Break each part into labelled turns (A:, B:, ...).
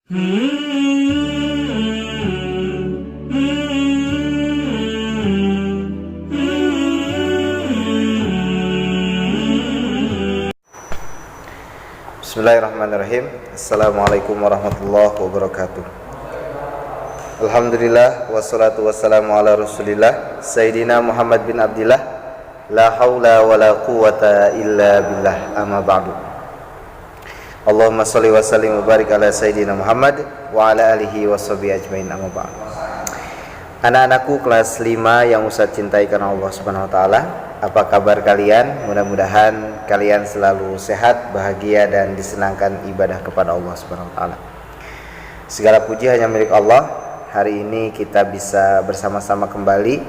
A: Bismillahirrahmanirrahim. Assalamualaikum warahmatullahi wabarakatuh. Alhamdulillah wassalatu wassalamu ala Rasulillah Sayyidina Muhammad bin Abdillah. La haula wa la quwata illa billah. Amma ba'du. Allahumma salli wa sallim wa barik ala Sayyidina Muhammad wa ala alihi wa sahbihi ajmain. Amma ba'du. Anak-anakku kelas 5 yang Ustaz cintai karena Allah Subhanahu wa taala. Apa kabar kalian? Mudah-mudahan kalian selalu sehat, bahagia dan disenangkan ibadah kepada Allah Subhanahu wa taala. Segala puji hanya milik Allah. Hari ini kita bisa bersama-sama kembali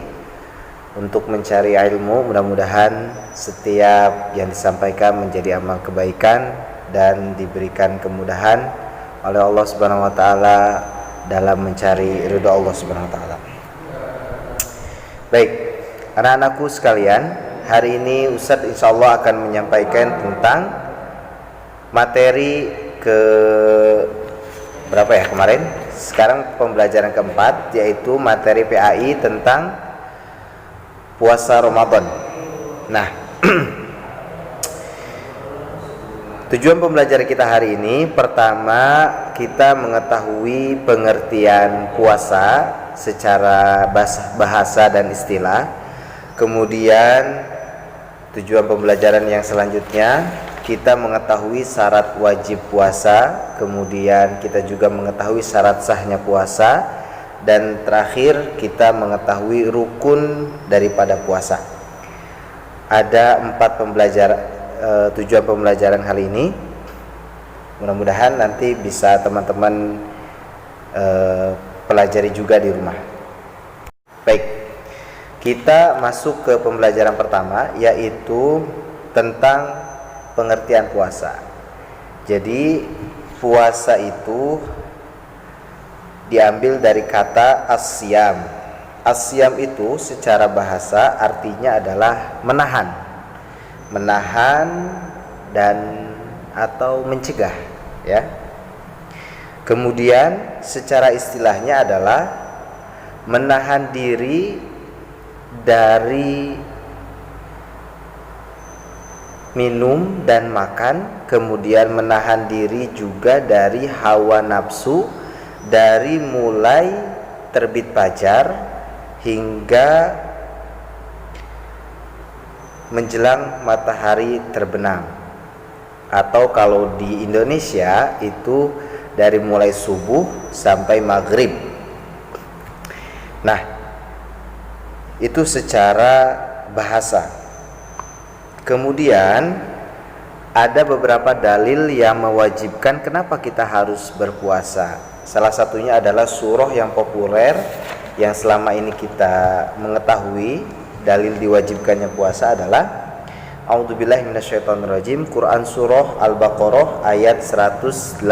A: untuk mencari ilmu. Mudah-mudahan setiap yang disampaikan menjadi amal kebaikan dan diberikan kemudahan oleh Allah Subhanahu wa taala dalam mencari ridha Allah Subhanahu wa taala. Baik, anak-anakku sekalian, hari ini Ustaz insyaallah akan menyampaikan tentang materi ke berapa ya kemarin? Sekarang pembelajaran keempat, yaitu materi PAI tentang puasa Ramadan. Nah, tujuan pembelajaran kita hari ini, pertama kita mengetahui pengertian puasa secara bahasa dan istilah. Kemudian tujuan pembelajaran yang selanjutnya, kita mengetahui syarat wajib puasa. Kemudian kita juga mengetahui syarat sahnya puasa. Dan terakhir kita mengetahui rukun daripada puasa. Ada 4 tujuan pembelajaran kali ini. Mudah-mudahan nanti bisa teman-teman pelajari juga di rumah. Baik, kita masuk ke pembelajaran pertama, yaitu tentang pengertian puasa. Jadi puasa itu diambil dari kata asyam. Asyam itu secara bahasa artinya adalah menahan dan atau mencegah, ya. Kemudian secara istilahnya adalah menahan diri dari minum dan makan, kemudian menahan diri juga dari hawa nafsu dari mulai terbit fajar hingga menjelang matahari terbenam, atau kalau di Indonesia itu dari mulai subuh sampai maghrib. Nah, itu secara bahasa. Kemudian ada beberapa dalil yang mewajibkan kenapa kita harus berpuasa. Salah satunya adalah surah yang populer yang selama ini kita mengetahui dalil diwajibkannya puasa adalah A'udzubillahi minasyaitonirrajim, Quran surah Al-Baqarah ayat 183.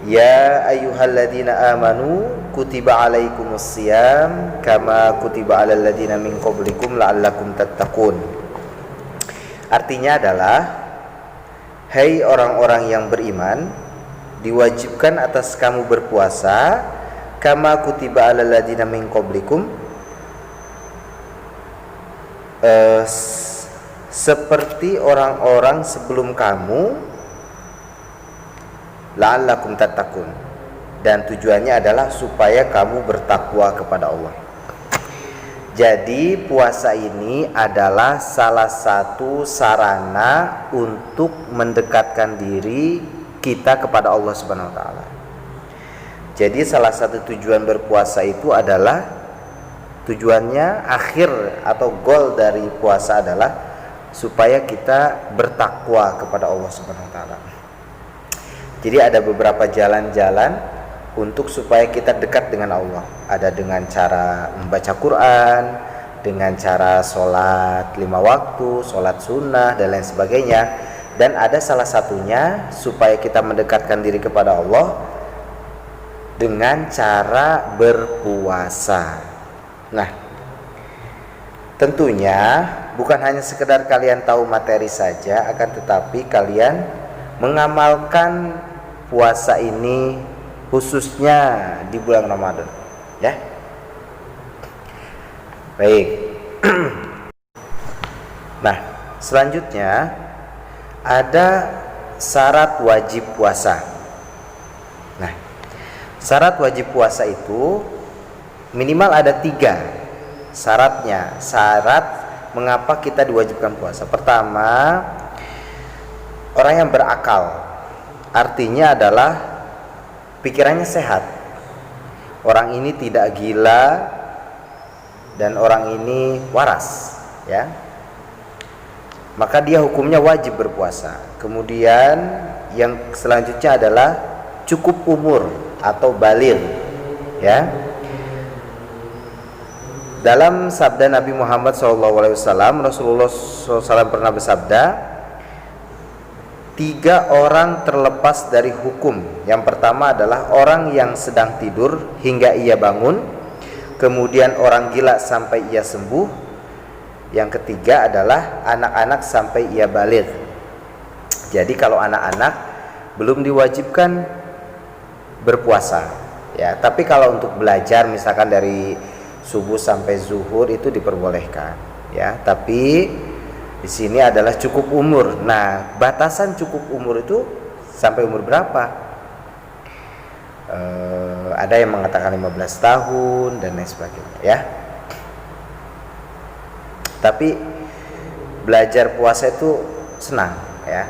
A: Ya ayyuhalladzina amanu kutiba alaikumusiyam kama kutiba alal ladzina min qablikum la'allakum tattaqun. Artinya adalah, hai orang-orang yang beriman, diwajibkan atas kamu berpuasa kama kutiba alal ladzina min qablikum, seperti orang-orang sebelum kamu, la'allakum tattaqun, dan tujuannya adalah supaya kamu bertakwa kepada Allah. Jadi puasa ini adalah salah satu sarana untuk mendekatkan diri kita kepada Allah Subhanahu wa taala. Jadi salah satu tujuan berpuasa itu adalah, tujuannya akhir atau goal dari puasa adalah supaya kita bertakwa kepada Allah Subhanahu wa taala. Jadi ada beberapa jalan-jalan untuk supaya kita dekat dengan Allah. Ada dengan cara membaca Quran, dengan cara sholat 5 waktu, sholat sunnah dan lain sebagainya. Dan ada salah satunya supaya kita mendekatkan diri kepada Allah dengan cara berpuasa. Nah, tentunya bukan hanya sekedar kalian tahu materi saja, akan tetapi kalian mengamalkan puasa ini khususnya di bulan Ramadan, ya. Baik. Nah, selanjutnya ada syarat wajib puasa. Nah, syarat wajib puasa itu minimal ada 3 syaratnya. Syarat mengapa kita diwajibkan puasa. Pertama, orang yang berakal, artinya adalah pikirannya sehat. Orang ini tidak gila dan orang ini waras, ya. Maka dia hukumnya wajib berpuasa. Kemudian yang selanjutnya adalah cukup umur atau baligh, ya. Dalam sabda Nabi Muhammad SAW, Rasulullah SAW pernah bersabda, 3 orang terlepas dari hukum. Yang pertama adalah orang yang sedang tidur hingga ia bangun, kemudian orang gila sampai ia sembuh, yang ketiga adalah anak-anak sampai ia baligh. Jadi kalau anak-anak belum diwajibkan berpuasa, ya. Tapi kalau untuk belajar misalkan dari subuh sampai zuhur itu diperbolehkan, ya. Tapi di sini adalah cukup umur. Nah, batasan cukup umur itu sampai umur berapa? Ada yang mengatakan 15 tahun dan lain sebagainya, ya. Tapi belajar puasa itu senang, ya.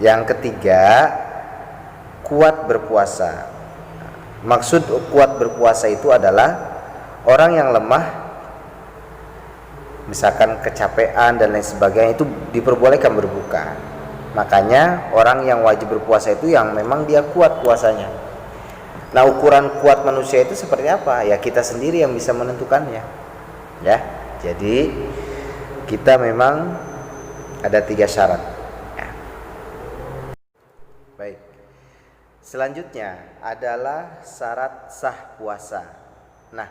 A: Yang ketiga, kuat berpuasa. Maksud kuat berpuasa itu adalah orang yang lemah, misalkan kecapean dan lain sebagainya, itu diperbolehkan berbuka. Makanya orang yang wajib berpuasa itu yang memang dia kuat puasanya. Nah, ukuran kuat manusia itu seperti apa? Ya kita sendiri yang bisa menentukannya, ya. Jadi kita memang ada 3 syarat, ya. Baik. Selanjutnya adalah syarat sah puasa. Nah,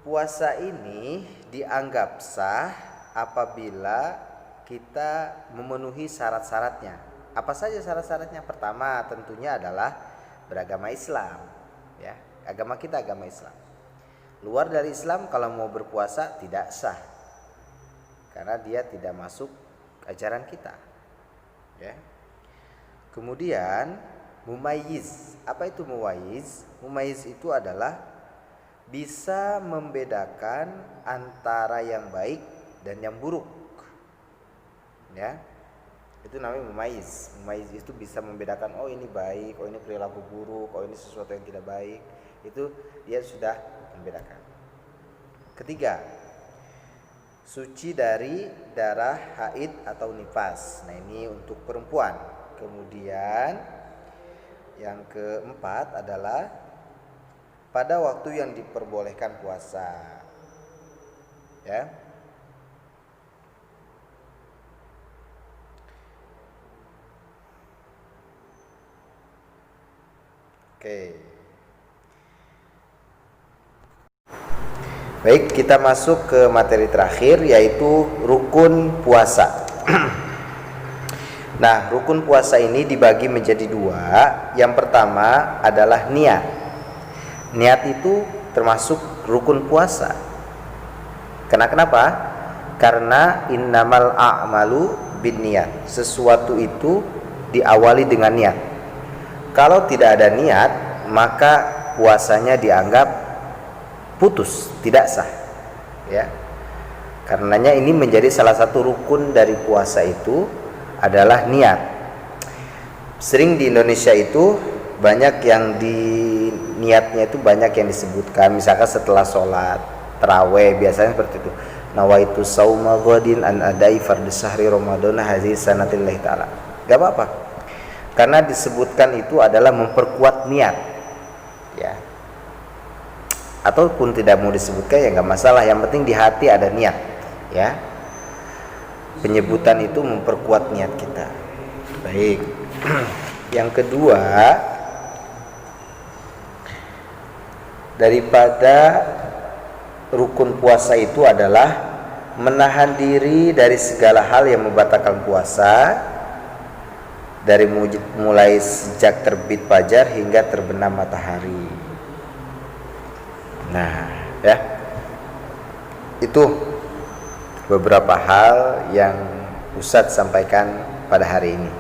A: puasa ini dianggap sah apabila kita memenuhi syarat-syaratnya. Apa saja syarat-syaratnya? Pertama tentunya adalah beragama Islam, ya. Agama kita agama Islam. Luar dari Islam kalau mau berpuasa tidak sah, karena dia tidak masuk ajaran kita, ya. Kemudian mumayyiz. Apa itu mumayyiz? Mumayyiz itu adalah bisa membedakan antara yang baik dan yang buruk, ya. Itu namanya mumayyiz. Mumayyiz itu bisa membedakan, oh ini baik, oh ini perilaku buruk, oh ini sesuatu yang tidak baik. Itu dia sudah membedakan. Ketiga, suci dari darah haid atau nifas. Nah, ini untuk perempuan. Kemudian yang keempat adalah pada waktu yang diperbolehkan puasa, ya. Oke. Baik, kita masuk ke materi terakhir, yaitu rukun puasa. Nah, rukun puasa ini dibagi menjadi 2. Yang pertama adalah niat. Niat itu termasuk rukun puasa. Kenapa? Karena innamal a'malu binniyat. Sesuatu itu diawali dengan niat. Kalau tidak ada niat, maka puasanya dianggap putus, tidak sah, ya. Karenanya ini menjadi salah satu rukun dari puasa itu adalah niat. Sering di Indonesia itu banyak yang di niatnya itu banyak yang disebutkan, misalkan setelah sholat tarawih biasanya seperti itu. Nawaitu sauma ghadin an adai fardhu syahri ramadhana hadhihi sanatillahi ta'ala. Enggak apa-apa. Karena disebutkan itu adalah memperkuat niat, ya. Ataupun tidak mau disebutkan ya nggak masalah, yang penting di hati ada niat, ya. Penyebutan itu memperkuat niat kita. Baik. Yang kedua, daripada rukun puasa itu adalah menahan diri dari segala hal yang membatalkan puasa dari mulai sejak terbit fajar hingga terbenam matahari. Nah, ya, itu beberapa hal yang Ustadz sampaikan pada hari ini.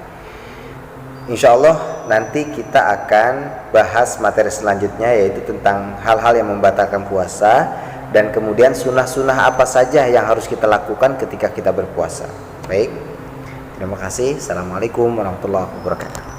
A: Insya Allah nanti kita akan bahas materi selanjutnya, yaitu tentang hal-hal yang membatalkan puasa, dan kemudian sunnah-sunnah apa saja yang harus kita lakukan ketika kita berpuasa. Baik, terima kasih. Assalamualaikum warahmatullahi wabarakatuh.